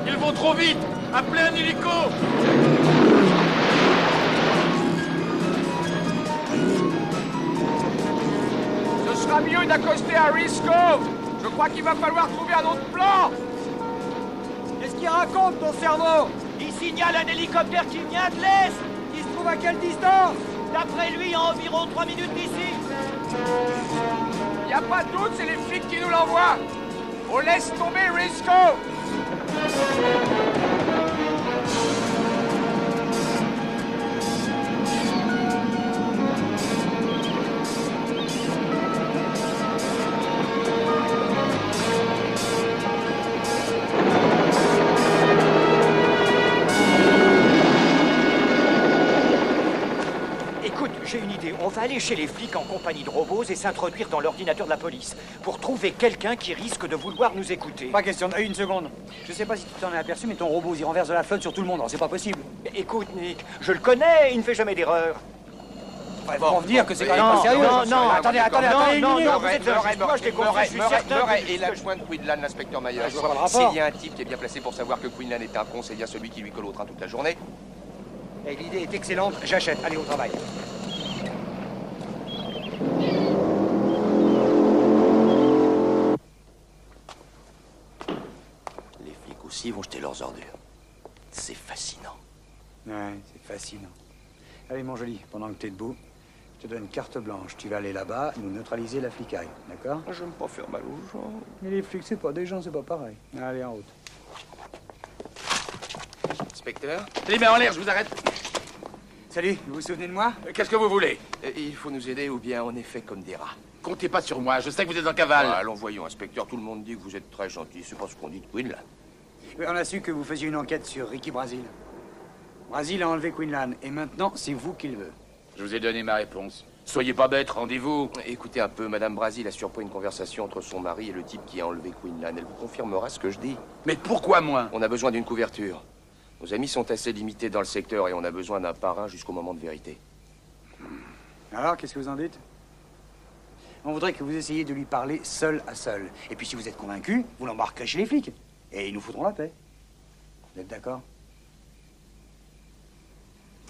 Speaker 7: Ils vont trop vite. Appelez un hélico.
Speaker 11: Ce sera mieux d'accoster à Risco. Je crois qu'il va falloir trouver un autre plan.
Speaker 8: Qu'est-ce qu'il raconte, ton cerveau? Il signale un hélicoptère qui vient de l'Est. Il se trouve à quelle distance? D'après lui, à environ 3 minutes d'ici.
Speaker 11: Y a pas de doute, c'est les flics qui nous l'envoient. On laisse tomber Risco.
Speaker 6: Écoute, j'ai une idée. On va aller chez les flics en compagnie de robots et s'introduire dans l'ordinateur de la police pour trouver quelqu'un qui risque de vouloir nous écouter.
Speaker 8: Pas question. Une seconde. Je sais pas si tu t'en es aperçu, mais ton robot, il renverse de la flotte sur tout le monde. Alors, c'est pas possible.
Speaker 6: Mais écoute, Nick, je le connais, il ne fait jamais d'erreur.
Speaker 8: Pour dire que c'est quand même
Speaker 6: non,
Speaker 8: pas sérieux.
Speaker 6: non,
Speaker 8: attendez,
Speaker 6: non,
Speaker 8: une minute.
Speaker 6: vous êtes je t'ai compris, je suis certain.
Speaker 9: Murray est l'adjoint de Quinlan, l'inspecteur Myers.
Speaker 8: Je vois pas le rapport.
Speaker 9: S'il y a un type qui est bien placé pour savoir que Quinlan est un con, c'est bien celui qui lui colle au train toute la journée.
Speaker 8: Et l'idée est excellente, j'achète. Allez, au travail.
Speaker 9: Les flics aussi vont jeter leurs ordures. C'est fascinant.
Speaker 8: Ouais, c'est fascinant. Allez, mon joli, pendant que t'es debout, je te donne carte blanche. Tu vas aller là-bas, nous neutraliser la flicaille, d'accord?
Speaker 9: J'aime pas faire mal aux gens.
Speaker 8: Mais les flics, c'est pas des gens, c'est pas pareil. Allez, en route.
Speaker 9: Inspecteur,
Speaker 7: Les mains en l'air, je vous arrête.
Speaker 8: Salut, vous vous souvenez de moi?
Speaker 7: Qu'est-ce que vous voulez?
Speaker 9: il faut nous aider ou bien on est fait comme des rats.
Speaker 7: Comptez pas sur moi, je sais que vous êtes en cavale.
Speaker 9: Allons, voyons, inspecteur, tout le monde dit que vous êtes très gentil. C'est pas ce qu'on dit de Quinlan.
Speaker 8: Oui, on a su que vous faisiez une enquête sur Ricky Brasil. Brasil a enlevé Quinlan, et maintenant, c'est vous qui le veut.
Speaker 7: Je vous ai donné ma réponse. Soyez pas bête, rendez-vous.
Speaker 9: Écoutez un peu, Madame Brasil a surpris une conversation entre son mari et le type qui a enlevé Quinlan. Elle vous confirmera ce que je dis.
Speaker 7: Mais pourquoi moi?
Speaker 9: On a besoin d'une couverture. Nos amis sont assez limités dans le secteur et on a besoin d'un parrain jusqu'au moment de vérité.
Speaker 8: Alors, qu'est-ce que vous en dites? On voudrait que vous essayiez de lui parler seul à seul. Et puis si vous êtes convaincu, vous l'embarquerez chez les flics. Et ils nous foutront la paix. Vous êtes d'accord?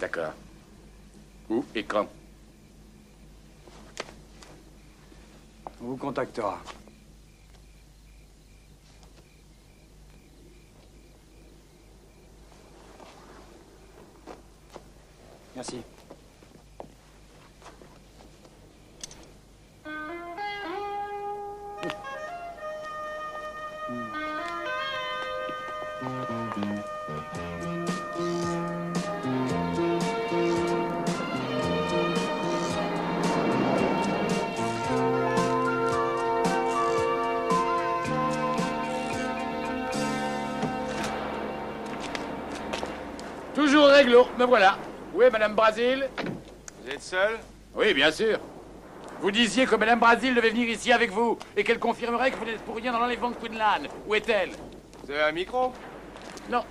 Speaker 7: D'accord. Où et quand?
Speaker 8: On vous contactera. Merci.
Speaker 7: Toujours réglo, me voilà. Où est Madame Brasil?
Speaker 9: Vous êtes seul?
Speaker 7: Oui, bien sûr. Vous disiez que Madame Brasil devait venir ici avec vous et qu'elle confirmerait que vous n'êtes pour rien dans l'enlèvement de Quinlan. Où est-elle?
Speaker 9: Vous avez un micro?
Speaker 7: Non.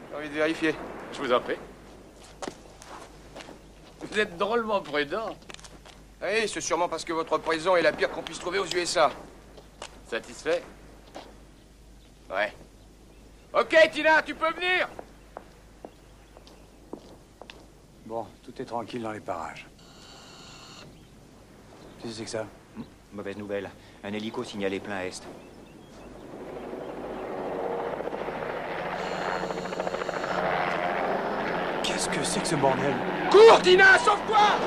Speaker 9: J'ai envie de vérifier.
Speaker 7: Je vous en prie. Vous êtes drôlement prudent.
Speaker 9: Oui, c'est sûrement parce que votre prison est la pire qu'on puisse trouver aux USA.
Speaker 7: Satisfait?
Speaker 9: Ouais.
Speaker 11: Ok, Tina, tu peux venir.
Speaker 8: Bon, tout est tranquille dans les parages. Qu'est-ce que c'est que ça?
Speaker 6: Mauvaise nouvelle. Un hélico signalé plein est.
Speaker 8: Qu'est-ce que c'est que ce bordel?
Speaker 11: Cours, Tina, sauve-toi.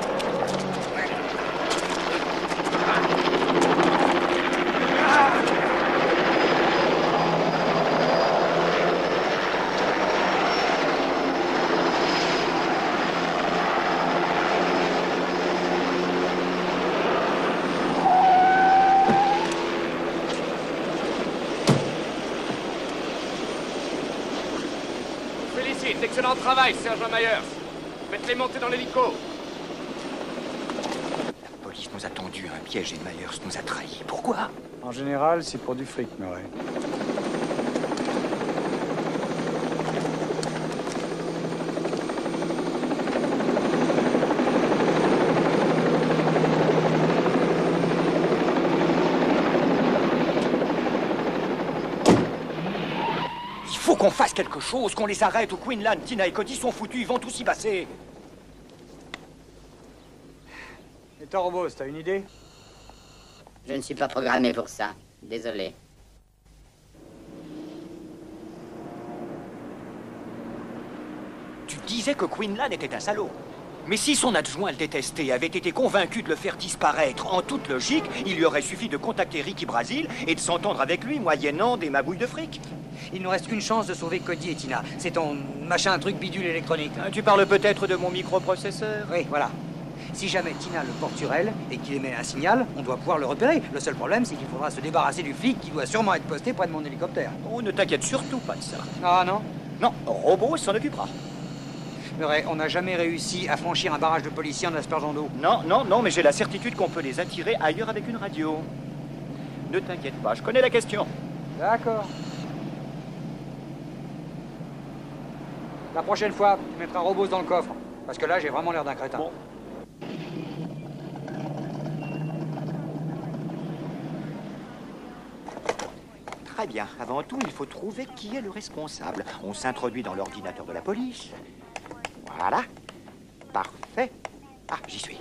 Speaker 11: Excellent travail, sergent Myers. Faites-les monter dans l'hélico.
Speaker 6: La police nous a tendu un piège et Myers nous a trahis. Pourquoi?
Speaker 8: En général, c'est pour du fric, Murray.
Speaker 6: Il faut qu'on fasse quelque chose, qu'on les arrête ou Quinlan, Tina et Cody sont foutus, ils vont tous y passer.
Speaker 8: Et toi, Robos, t'as une idée?
Speaker 12: Je ne suis pas programmé pour ça. Désolé.
Speaker 6: Tu disais que Quinlan était un salaud. Mais si son adjoint le détestait avait été convaincu de le faire disparaître, en toute logique, il lui aurait suffi de contacter Ricky Brasil et de s'entendre avec lui, moyennant des magouilles de fric.
Speaker 8: Il nous reste qu'une chance de sauver Cody et Tina. C'est ton machin truc bidule électronique.
Speaker 6: Tu parles peut-être de mon microprocesseur?
Speaker 8: Oui, voilà. Si jamais Tina le porte sur elle et qu'il émet un signal, on doit pouvoir le repérer. Le seul problème, c'est qu'il faudra se débarrasser du flic qui doit sûrement être posté près de mon hélicoptère.
Speaker 6: Oh, ne t'inquiète surtout pas de ça.
Speaker 8: Ah non?
Speaker 6: Non, Robot s'en occupera.
Speaker 8: Murray, on n'a jamais réussi à franchir un barrage de policiers en aspergeant d'eau.
Speaker 6: Non, mais j'ai la certitude qu'on peut les attirer ailleurs avec une radio. Ne t'inquiète pas, je connais la question.
Speaker 8: D'accord. La prochaine fois, tu mettras Robos dans le coffre. Parce que là, j'ai vraiment l'air d'un crétin.
Speaker 6: Bon. Très bien. Avant tout, il faut trouver qui est le responsable. On s'introduit dans l'ordinateur de la police. Voilà. Parfait. Ah, j'y suis.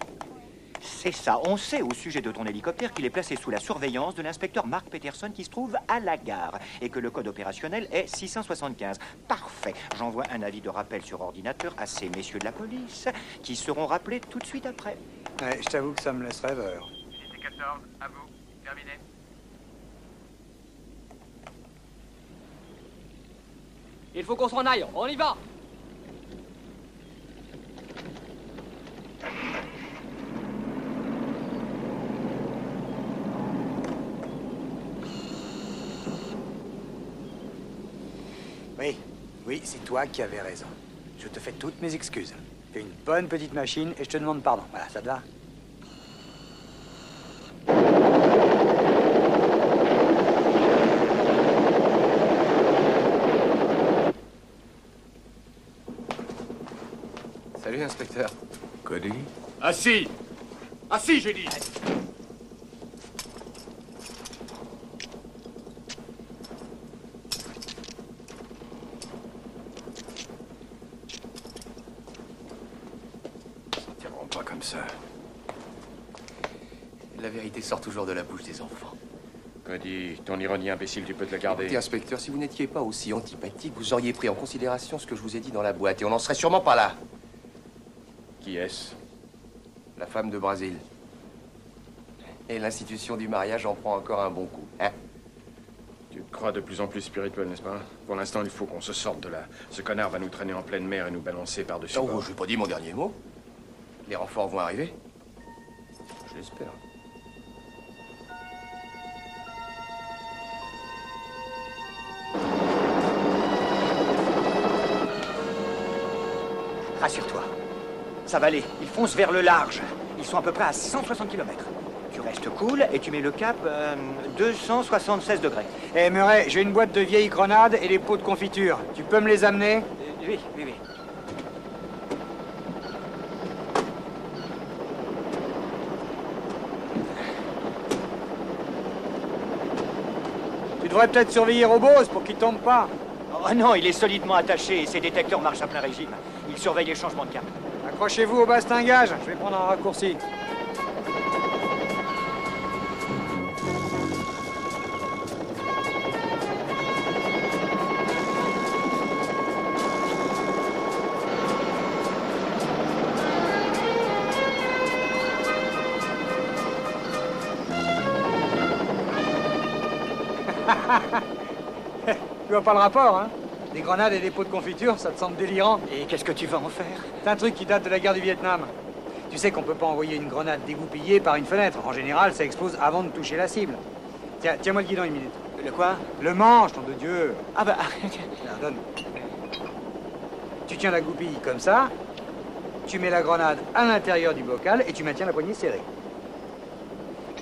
Speaker 6: C'est ça. On sait au sujet de ton hélicoptère qu'il est placé sous la surveillance de l'inspecteur Mark Peterson qui se trouve à la gare et que le code opérationnel est 675. Parfait. J'envoie un avis de rappel sur ordinateur à ces messieurs de la police qui seront rappelés tout de suite après.
Speaker 8: Ouais, je t'avoue que ça me laisse rêveur.
Speaker 4: Unité 14, à vous. Terminé.
Speaker 13: Il faut qu'on s'en aille. On y va.
Speaker 8: Oui, c'est toi qui avais raison. Je te fais toutes mes excuses. Fais une bonne petite machine et je te demande pardon. Voilà, ça te va?
Speaker 9: Salut, inspecteur.
Speaker 7: Cody?
Speaker 11: Assis. Assis, j'ai dit.
Speaker 7: Pas comme ça.
Speaker 9: La vérité sort toujours de la bouche des enfants.
Speaker 7: Cody, ton ironie imbécile, tu peux te la garder.
Speaker 9: Écoutez, inspecteur, si vous n'étiez pas aussi antipathique, vous auriez pris en considération ce que je vous ai dit dans la boîte et on n'en serait sûrement pas là.
Speaker 7: Qui est-ce?
Speaker 9: La femme de Brasil. Et l'institution du mariage en prend encore un bon coup, hein?
Speaker 7: Tu te crois de plus en plus spirituel, n'est-ce pas? Pour l'instant, il faut qu'on se sorte de là. Ce connard va nous traîner en pleine mer et nous balancer par-dessus.
Speaker 9: Oh, je n'ai pas dit mon dernier mot. Les renforts vont arriver. Je l'espère.
Speaker 6: Rassure-toi. Ça va aller. Ils foncent vers le large. Ils sont à peu près à 160 km. Tu restes cool et tu mets le cap 276 degrés.
Speaker 8: Eh Murray, j'ai une boîte de vieilles grenades et des pots de confiture. Tu peux me les amener?
Speaker 6: Oui.
Speaker 8: Tu devrais peut-être surveiller Robos pour qu'il tombe pas.
Speaker 6: Oh non, il est solidement attaché et ses détecteurs marchent à plein régime. Il surveille les changements de cap.
Speaker 8: Accrochez-vous au bastingage, je vais prendre un raccourci. Tu vois pas le rapport, hein? Des grenades et des pots de confiture, ça te semble délirant?
Speaker 6: Et qu'est-ce que tu vas en faire?
Speaker 8: C'est un truc qui date de la guerre du Vietnam. Tu sais qu'on peut pas envoyer une grenade dégoupillée par une fenêtre. En général, ça explose avant de toucher la cible. Tiens-moi le guidon une minute.
Speaker 6: Le quoi?
Speaker 8: Le manche, nom de Dieu.
Speaker 6: Ah bah...
Speaker 8: Tiens, donne. Tu tiens la goupille comme ça, tu mets la grenade à l'intérieur du bocal et tu maintiens la poignée serrée.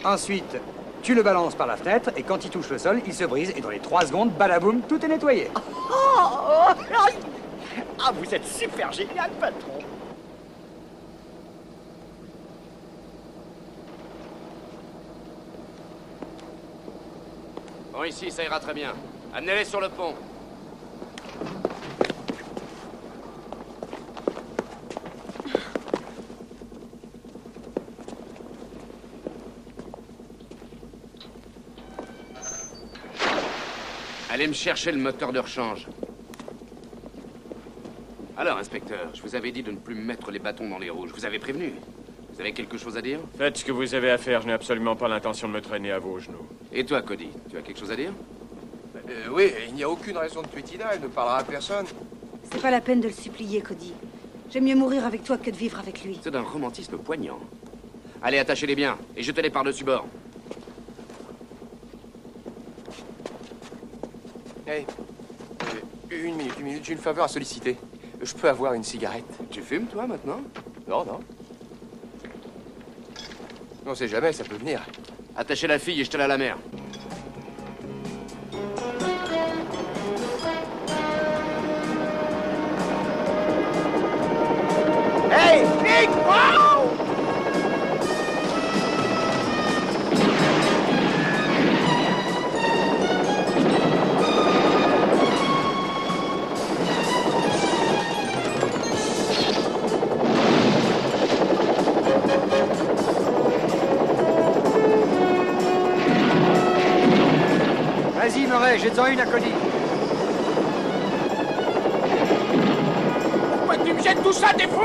Speaker 8: Ensuite, tu le balances par la fenêtre et quand il touche le sol, il se brise et dans les 3 secondes, badaboum, tout est nettoyé.
Speaker 6: Ah, vous êtes super génial, patron.
Speaker 2: Bon, ici, ça ira très bien. Amenez-les sur le pont. Allez me chercher le moteur de rechange. Alors, inspecteur, je vous avais dit de ne plus me mettre les bâtons dans les roues. Je vous avais prévenu. Vous avez quelque chose à dire?
Speaker 7: Faites ce que vous avez à faire. Je n'ai absolument pas l'intention de me traîner à vos genoux.
Speaker 2: Et toi, Cody, tu as quelque chose à dire?
Speaker 9: Oui, il n'y a aucune raison de tuer Tina. Elle ne parlera à personne.
Speaker 3: C'est pas la peine de le supplier, Cody. J'aime mieux mourir avec toi que de vivre avec lui.
Speaker 2: C'est d'un romantisme poignant. Allez, attachez-les bien et jetez-les par-dessus bord.
Speaker 9: Hey, une minute, j'ai une faveur à solliciter. Je peux avoir une cigarette?
Speaker 2: Tu fumes, toi, maintenant?
Speaker 9: Non, non. On sait jamais, ça peut venir.
Speaker 2: Attachez la fille et jetez-la à la mer.
Speaker 1: Hey, Nick! Wow!
Speaker 8: Vas-y, Murray, jette-en une à Cody.
Speaker 11: Pourquoi tu me jettes tout ça, t'es fou?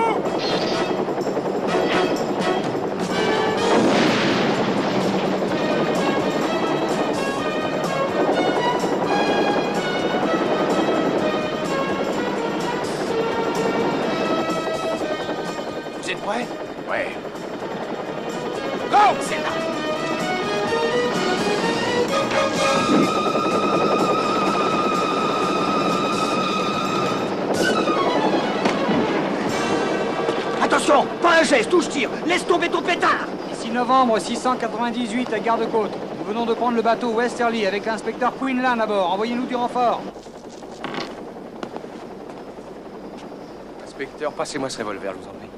Speaker 9: Vous êtes prêts?
Speaker 11: Ouais. Go, c'est là.
Speaker 1: Attention, pas un geste, où je tire. Laisse tomber ton pétard.
Speaker 8: Ici novembre 698 à Garde-Côte. Nous venons de prendre le bateau Westerly avec l'inspecteur Quinlan à bord. Envoyez-nous du renfort.
Speaker 9: Inspecteur, passez-moi ce revolver, je vous en prie.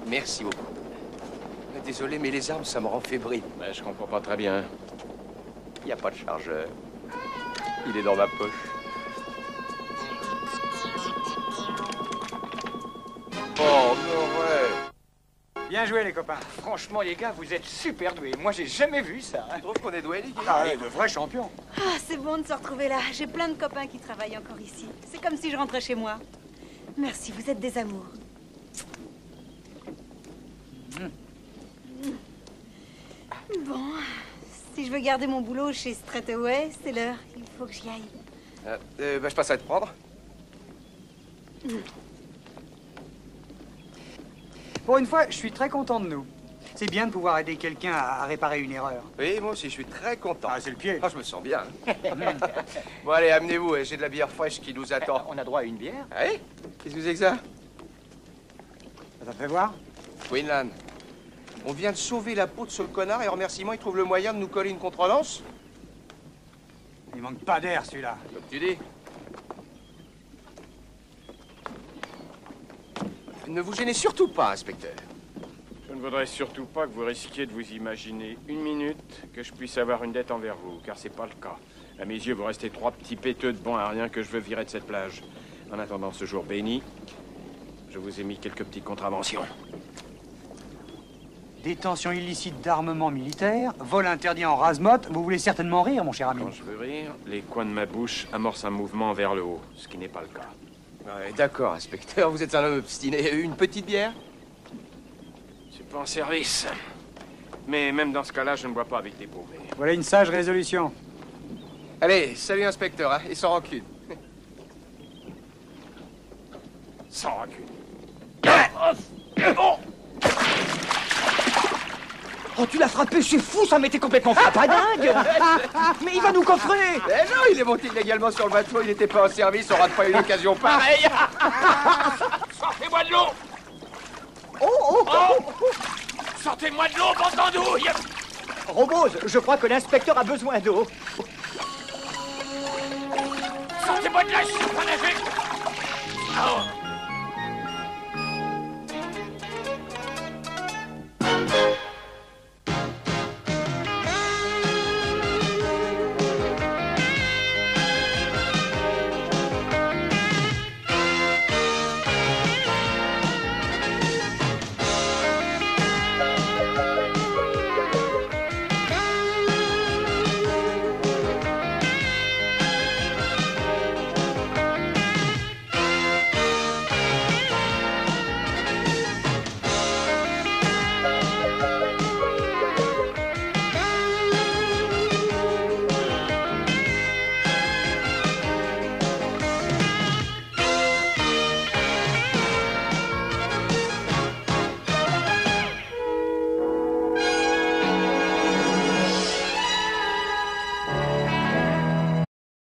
Speaker 9: Merci beaucoup. Désolé, mais les armes, ça me rend fébrile.
Speaker 7: Mais je comprends pas très bien.
Speaker 9: Il n'y a pas de chargeur. Il est dans ma poche. Oh, Murray!
Speaker 6: Bien joué, les copains. Franchement, les gars, vous êtes super doués. Moi, j'ai jamais vu ça.
Speaker 9: Tu trouves qu'on est doués, Nick?
Speaker 8: Ah, de vrais champions.
Speaker 3: Ah, c'est bon de se retrouver là. J'ai plein de copains qui travaillent encore ici. C'est comme si je rentrais chez moi. Merci, vous êtes des amours. Bon, si je veux garder mon boulot chez Straightaway, c'est l'heure. Il faut que j'y aille.
Speaker 9: Je passerai te prendre.
Speaker 8: Pour une fois, je suis très content de nous. C'est bien de pouvoir aider quelqu'un à réparer une erreur.
Speaker 9: Oui, moi aussi, je suis très content.
Speaker 8: Ah, c'est le pied.
Speaker 9: Ah, je me sens bien. Bon, allez, amenez-vous. J'ai de la bière fraîche qui nous attend.
Speaker 6: On a droit à une bière?
Speaker 9: Ah oui? Qu'est-ce que c'est que ça?
Speaker 8: Ça te fait voir?
Speaker 9: Quinlan, on vient de sauver la peau de ce connard et en remerciement, il trouve le moyen de nous coller une contredanse?
Speaker 8: Il manque pas d'air, celui-là.
Speaker 9: Comme tu dis. Ne vous gênez surtout pas, inspecteur.
Speaker 7: Je ne voudrais surtout pas que vous risquiez de vous imaginer une minute que je puisse avoir une dette envers vous, car c'est pas le cas. À mes yeux, vous restez 3 petits péteux de bons à rien que je veux virer de cette plage. En attendant ce jour béni, je vous ai mis quelques petites contraventions.
Speaker 8: Détention illicite d'armement militaire, vol interdit en rase-motte. Vous voulez certainement rire, mon cher ami.
Speaker 7: Quand je veux rire, les coins de ma bouche amorcent un mouvement vers le haut, ce qui n'est pas le cas.
Speaker 9: Ouais, d'accord, inspecteur, vous êtes un homme obstiné. Une petite bière?
Speaker 7: C'est pas en service. Mais même dans ce cas-là, je ne bois pas avec des paumés.
Speaker 8: Voilà une sage résolution.
Speaker 9: Allez, salut, inspecteur, hein, et sans rancune.
Speaker 7: Sans rancune.
Speaker 6: Oh, tu l'as frappé, c'est fou, ça m'était complètement frappadingue. Mais il va nous coffrer.
Speaker 9: Eh non, il est monté illégalement sur le bateau, il n'était pas en service, on rate pas une occasion pareille.
Speaker 11: Sortez-moi de l'eau!
Speaker 6: Oh.
Speaker 11: Sortez-moi de l'eau, bande d'andouilles!
Speaker 6: Robose, je crois que l'inspecteur a besoin d'eau.
Speaker 11: Sortez-moi de là, je suis pas nager! Oh.